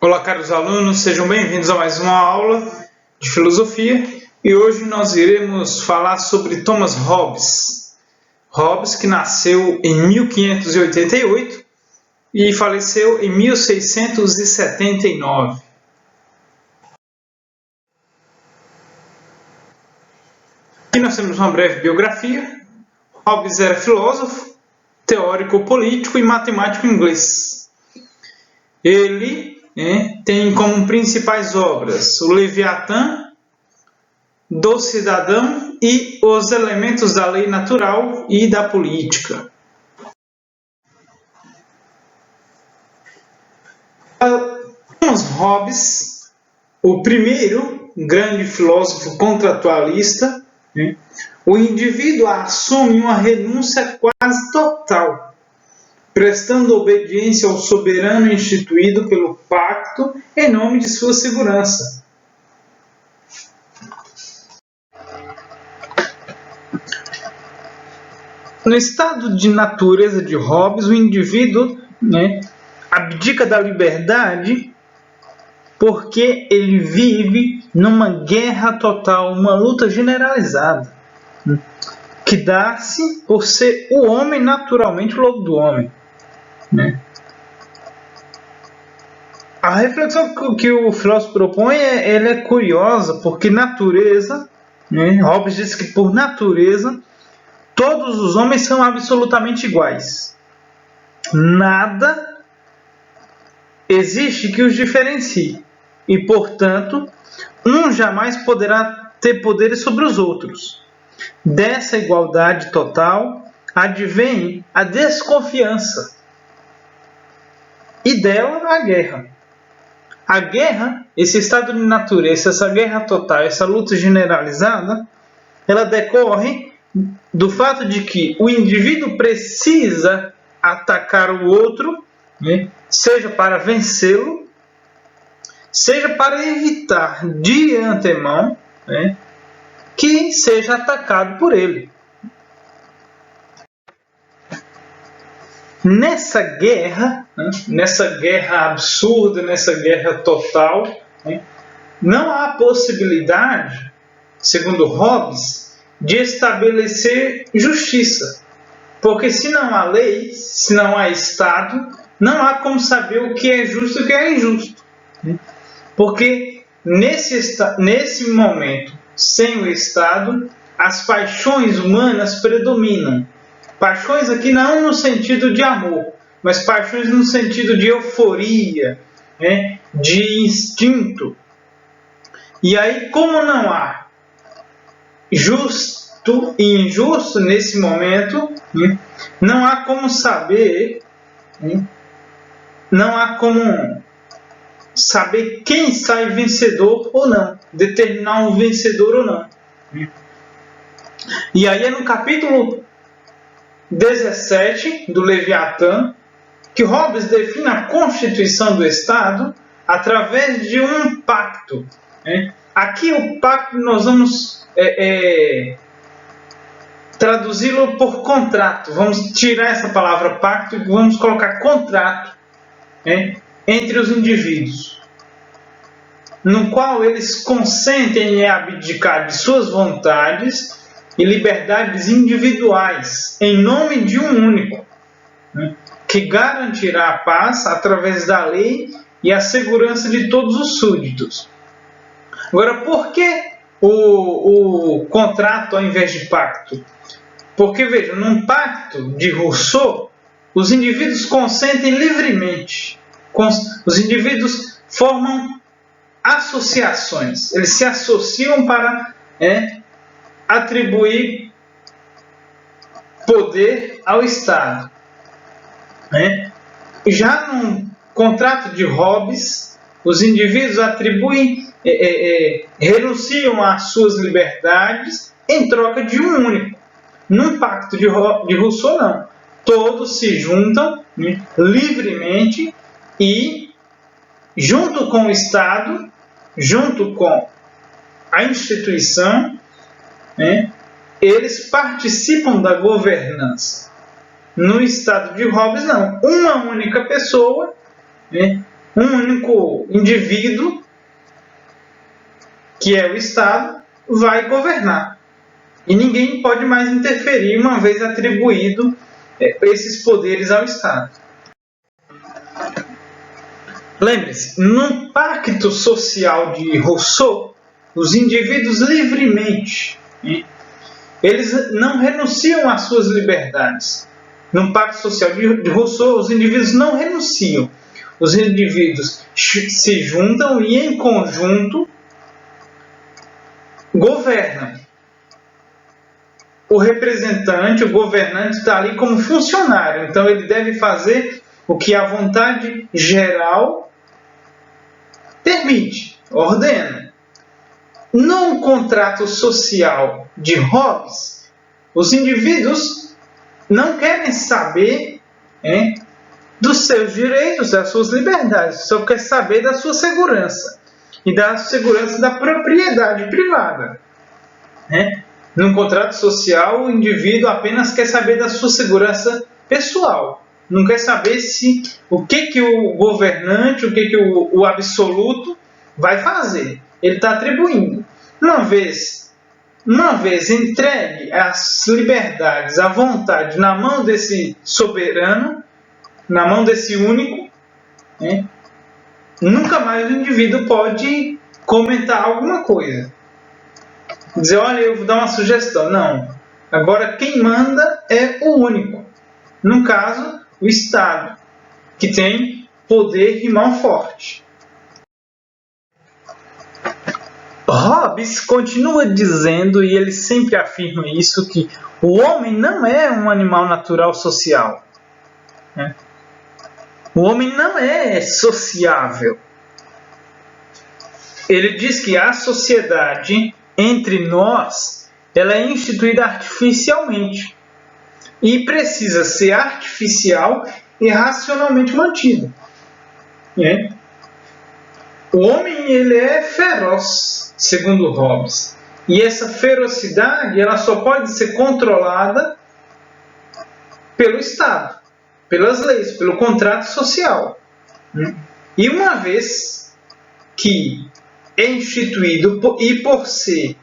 Olá, caros alunos, sejam bem-vindos a mais uma aula de filosofia e hoje nós iremos falar sobre Thomas Hobbes. Hobbes, que nasceu em 1588 e faleceu em 1679. Aqui nós temos uma breve biografia. Hobbes era filósofo, teórico político e matemático inglês. Ele tem como principais obras o Leviatã, do Cidadão e os elementos da lei natural e da política. Thomas Hobbes, o primeiro grande filósofo contratualista, o indivíduo assume uma renúncia quase total, prestando obediência ao soberano instituído pelo pacto em nome de sua segurança. No estado de natureza de Hobbes, o indivíduo abdica da liberdade porque ele vive numa guerra total, uma luta generalizada, que dá-se por ser o homem naturalmente lobo do homem. A reflexão que o filósofo propõe ela é curiosa, porque natureza, Hobbes diz que por natureza todos os homens são absolutamente iguais. Nada existe que os diferencie e, portanto, um jamais poderá ter poderes sobre os outros. Dessa igualdade total advém a desconfiança e dela a guerra. A guerra, esse estado de natureza, essa guerra total, essa luta generalizada, ela decorre do fato de que o indivíduo precisa atacar o outro, seja para vencê-lo, seja para evitar de antemão que seja atacado por ele. Nessa guerra absurda, nessa guerra total, não há possibilidade, segundo Hobbes, de estabelecer justiça. Porque se não há lei, se não há Estado, não há como saber o que é justo e o que é injusto. Porque nesse momento, sem o Estado, as paixões humanas predominam. Paixões aqui não no sentido de amor, mas paixões no sentido de euforia, de instinto. E aí, como não há justo e injusto nesse momento, não há como saber, não há como saber quem sai vencedor ou não, determinar um vencedor ou não. E aí é no capítulo 17 do Leviatã que Hobbes define a constituição do Estado através de um pacto. Aqui o pacto nós vamos traduzi-lo por contrato. Vamos tirar essa palavra pacto e vamos colocar contrato entre os indivíduos, no qual eles consentem em abdicar de suas vontades e liberdades individuais em nome de um único, que garantirá a paz através da lei e a segurança de todos os súditos. Agora, por que o contrato ao invés de pacto? Porque, veja, num pacto de Rousseau, os indivíduos consentem livremente. Os indivíduos formam associações. Eles se associam para atribuir poder ao Estado. Já no contrato de Hobbes, os indivíduos renunciam às suas liberdades em troca de um único. Num pacto de Rousseau, não. Todos se juntam livremente e, junto com o Estado, junto com a instituição, eles participam da governança. No estado de Hobbes, não. Uma única pessoa um único indivíduo, que é o Estado, vai governar. E ninguém pode mais interferir uma vez atribuído esses poderes ao Estado. Lembre-se, no Pacto Social de Rousseau, os indivíduos livremente, eles não renunciam às suas liberdades. No Pacto Social de Rousseau, os indivíduos não renunciam. Os indivíduos se juntam e, em conjunto, governam. O representante, o governante, está ali como funcionário. Então, ele deve fazer o que a vontade geral permite, ordena. No contrato social de Hobbes, os indivíduos não querem saber dos seus direitos, das suas liberdades, só quer saber da sua segurança e da segurança da propriedade privada. No contrato social, o indivíduo apenas quer saber da sua segurança pessoal. Não quer saber o que o governante, o que o absoluto vai fazer. Ele está atribuindo. Uma vez entregue as liberdades, a vontade na mão desse soberano, na mão desse único, nunca mais o indivíduo pode comentar alguma coisa. Dizer, olha, eu vou dar uma sugestão. Não. Agora quem manda é o único. No caso, o Estado, que tem poder e mão forte. Hobbes continua dizendo, e ele sempre afirma isso, que o homem não é um animal natural social. O homem não é sociável. Ele diz que a sociedade entre nós, ela é instituída artificialmente e precisa ser artificial e racionalmente mantida. O homem, ele é feroz, segundo Hobbes, e essa ferocidade ela só pode ser controlada pelo Estado, pelas leis, pelo contrato social. E uma vez que é instituído e por ser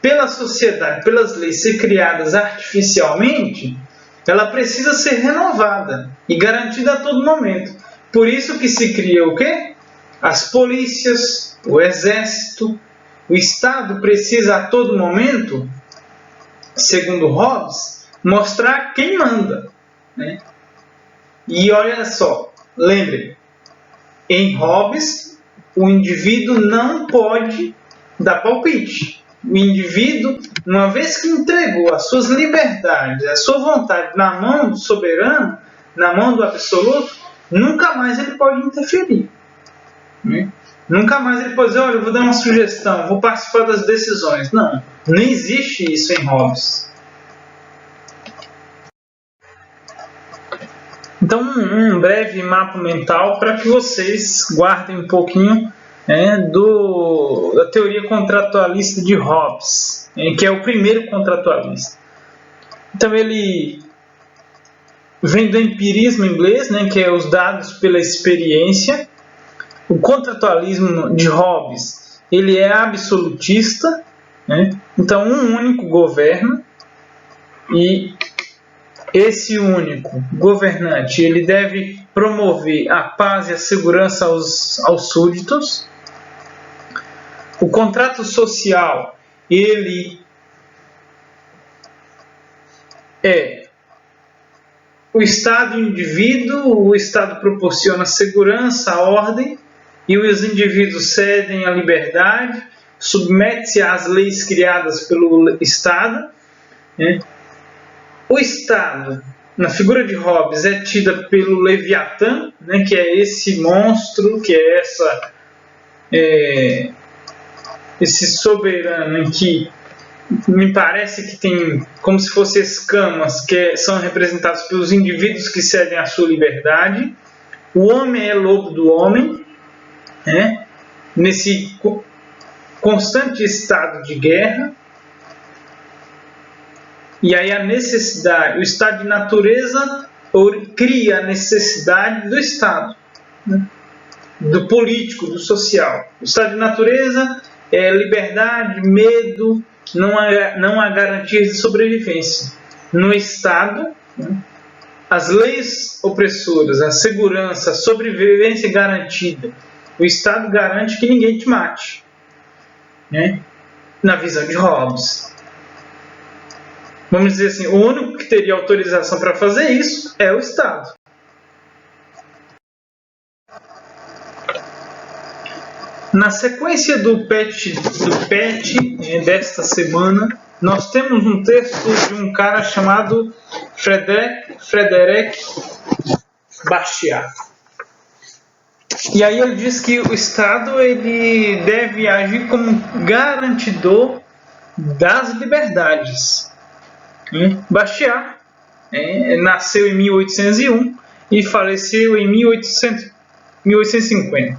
pela sociedade, pelas leis ser criadas artificialmente, ela precisa ser renovada e garantida a todo momento. Por isso que se cria o quê? As polícias, o exército, o Estado precisa a todo momento, segundo Hobbes, mostrar quem manda. E olha só, lembre, em Hobbes, o indivíduo não pode dar palpite. O indivíduo, uma vez que entregou as suas liberdades, a sua vontade na mão do soberano, na mão do absoluto, nunca mais ele pode interferir. Nunca mais ele pode dizer, olha, eu vou dar uma sugestão, vou participar das decisões. Não existe isso em Hobbes. Então, um breve mapa mental para que vocês guardem um pouquinho da teoria contratualista de Hobbes, que é o primeiro contratualista. Então, ele vem do empirismo inglês, que é os dados pela experiência. O contratualismo de Hobbes, ele é absolutista, então um único governa, e esse único governante ele deve promover a paz e a segurança aos súditos. O contrato social, ele é o Estado e o indivíduo, o Estado proporciona segurança, ordem, e os indivíduos cedem a liberdade, submete-se às leis criadas pelo Estado. O Estado, na figura de Hobbes, é tida pelo Leviatã, que é esse monstro, que é esse soberano em que me parece que tem como se fossem escamas que são representados pelos indivíduos que cedem a sua liberdade. O homem é lobo do homem, nesse constante estado de guerra. E aí a necessidade, o estado de natureza cria a necessidade do Estado. né, do político, do social. O estado de natureza é liberdade, medo, não há garantias de sobrevivência. No estado, né, as leis opressoras, a segurança, a sobrevivência garantida. O estado garante que ninguém te mate, né, na visão de Hobbes. Vamos dizer assim, o único que teria autorização para fazer isso é o Estado. Na sequência do PET desta semana, nós temos um texto de um cara chamado Frederic Bastiat. E aí ele diz que o Estado ele deve agir como garantidor das liberdades. Bastiat nasceu em 1801 e faleceu em 1850.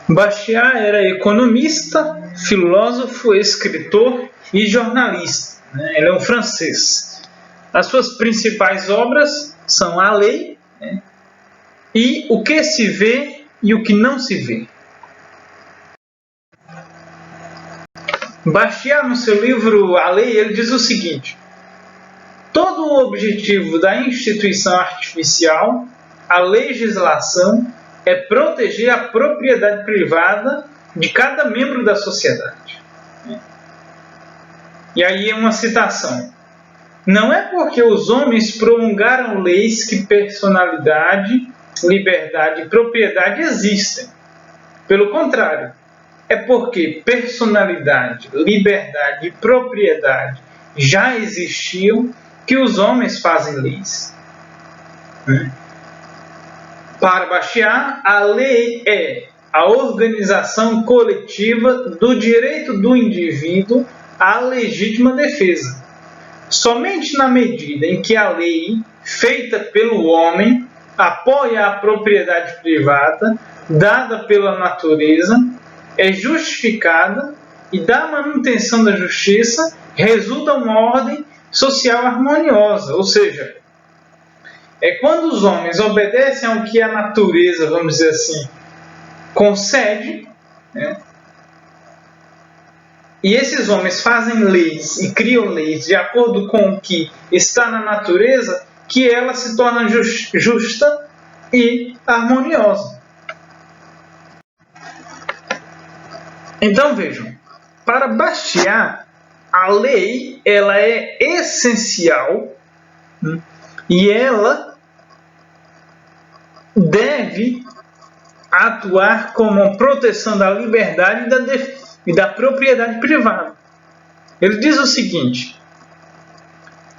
Bastiat era economista, filósofo, escritor e jornalista. Ele é um francês. As suas principais obras são A Lei, e O que se vê e o que não se vê. Bastiat, no seu livro A Lei, ele diz o seguinte: todo o objetivo da instituição artificial, a legislação, é proteger a propriedade privada de cada membro da sociedade. E aí é uma citação: não é porque os homens promulgaram leis que personalidade, liberdade e propriedade existem. Pelo contrário, é porque personalidade, liberdade e propriedade já existiam que os homens fazem leis. Para Bastiat, a lei é a organização coletiva do direito do indivíduo à legítima defesa. Somente na medida em que a lei, feita pelo homem, apoia a propriedade privada, dada pela natureza, é justificada e da manutenção da justiça resulta uma ordem social harmoniosa, ou seja, é quando os homens obedecem ao que a natureza, vamos dizer assim, concede, e esses homens fazem leis e criam leis de acordo com o que está na natureza, que ela se torna justa e harmoniosa. Então vejam, para Bastiat, a lei ela é essencial e ela deve atuar como proteção da liberdade e da propriedade privada. Ele diz o seguinte: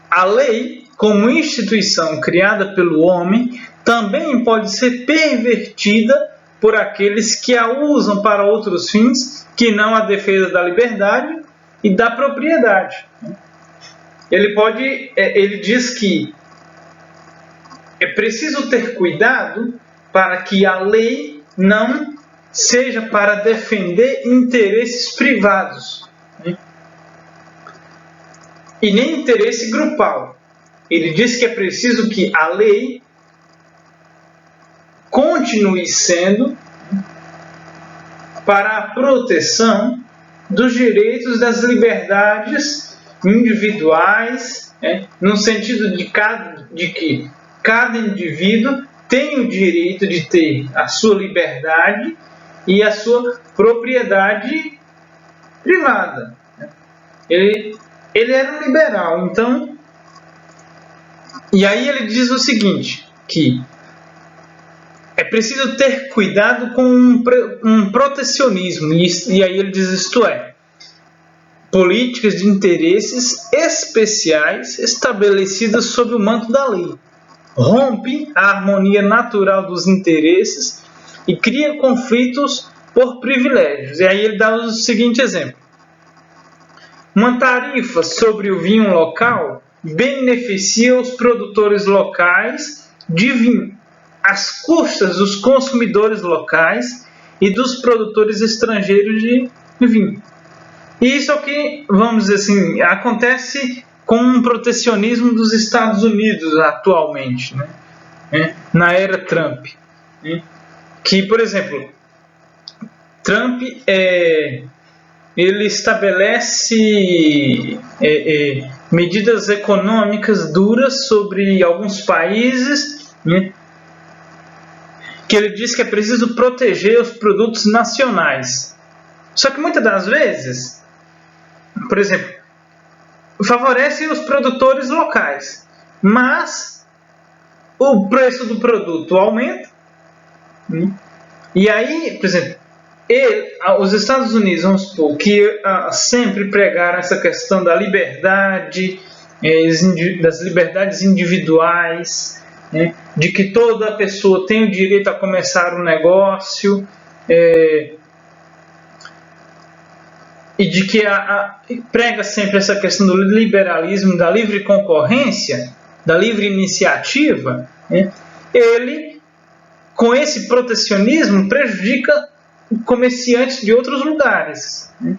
a lei, como instituição criada pelo homem, também pode ser pervertida por aqueles que a usam para outros fins que não a defesa da liberdade e da propriedade. Ele diz que é preciso ter cuidado para que a lei não seja para defender interesses privados, e nem interesse grupal. Ele diz que é preciso que a lei continue sendo para a proteção dos direitos das liberdades individuais, no sentido de que cada indivíduo tem o direito de ter a sua liberdade e a sua propriedade privada. Ele era um liberal, então, e aí ele diz o seguinte, que é preciso ter cuidado com um protecionismo, e aí ele diz isto é, políticas de interesses especiais estabelecidas sob o manto da lei. Rompe a harmonia natural dos interesses e cria conflitos por privilégios. E aí ele dá o seguinte exemplo: uma tarifa sobre o vinho local beneficia os produtores locais de vinho, às custas dos consumidores locais e dos produtores estrangeiros de vinho. E isso é o que, vamos dizer assim, acontece com o protecionismo dos Estados Unidos atualmente, né, na era Trump. Né, que, por exemplo, Trump ele estabelece medidas econômicas duras sobre alguns países, né, que ele diz que é preciso proteger os produtos nacionais. Só que muitas das vezes, por exemplo, favorece os produtores locais, mas o preço do produto aumenta. E aí, por exemplo, os Estados Unidos, vamos supor, que sempre pregaram essa questão da liberdade, das liberdades individuais, né, de que toda pessoa tem o direito a começar um negócio, e de que prega sempre essa questão do liberalismo, da livre concorrência, da livre iniciativa, né, ele, com esse protecionismo, prejudica comerciantes de outros lugares. Né?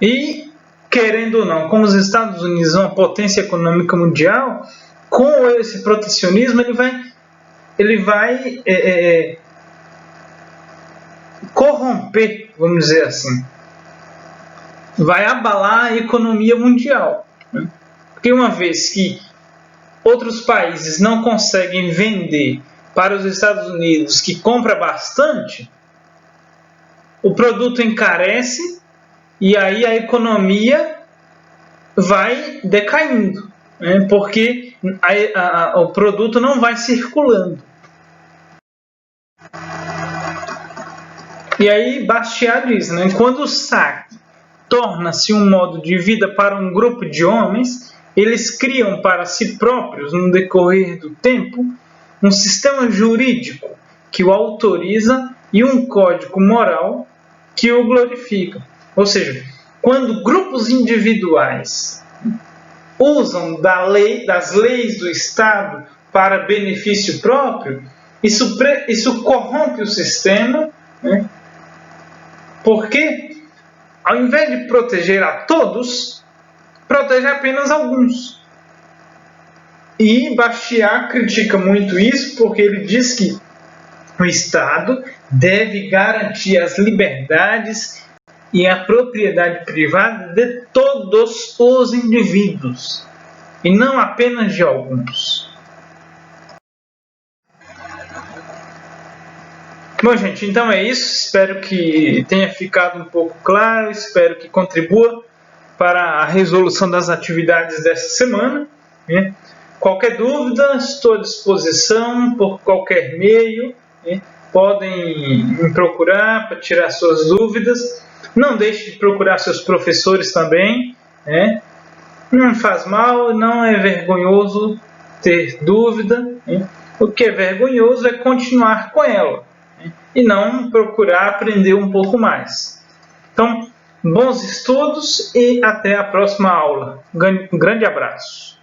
E, querendo ou não, como os Estados Unidos são uma potência econômica mundial, com esse protecionismo ele vai corromper, vamos dizer assim, vai abalar a economia mundial. Né? Porque uma vez que outros países não conseguem vender para os Estados Unidos, que compra bastante, o produto encarece e aí a economia vai decaindo, né? Porque o produto não vai circulando. E aí Bastiat diz, né? Quando o saque torna-se um modo de vida para um grupo de homens, eles criam para si próprios, no decorrer do tempo, um sistema jurídico que o autoriza e um código moral que o glorifica. Ou seja, quando grupos individuais usam das leis do Estado para benefício próprio, isso corrompe o sistema, né? Porque, ao invés de proteger a todos, protege apenas alguns. E Bastiat critica muito isso porque ele diz que o Estado deve garantir as liberdades e a propriedade privada de todos os indivíduos, e não apenas de alguns. Bom, gente, então é isso. Espero que tenha ficado um pouco claro, espero que contribua para a resolução das atividades dessa semana, né? Qualquer dúvida, estou à disposição por qualquer meio, né? Podem me procurar para tirar suas dúvidas. Não deixe de procurar seus professores também, né? Não faz mal, não é vergonhoso ter dúvida, né? O que é vergonhoso é continuar com ela, né? E não procurar aprender um pouco mais. Então, bons estudos e até a próxima aula. Um grande abraço.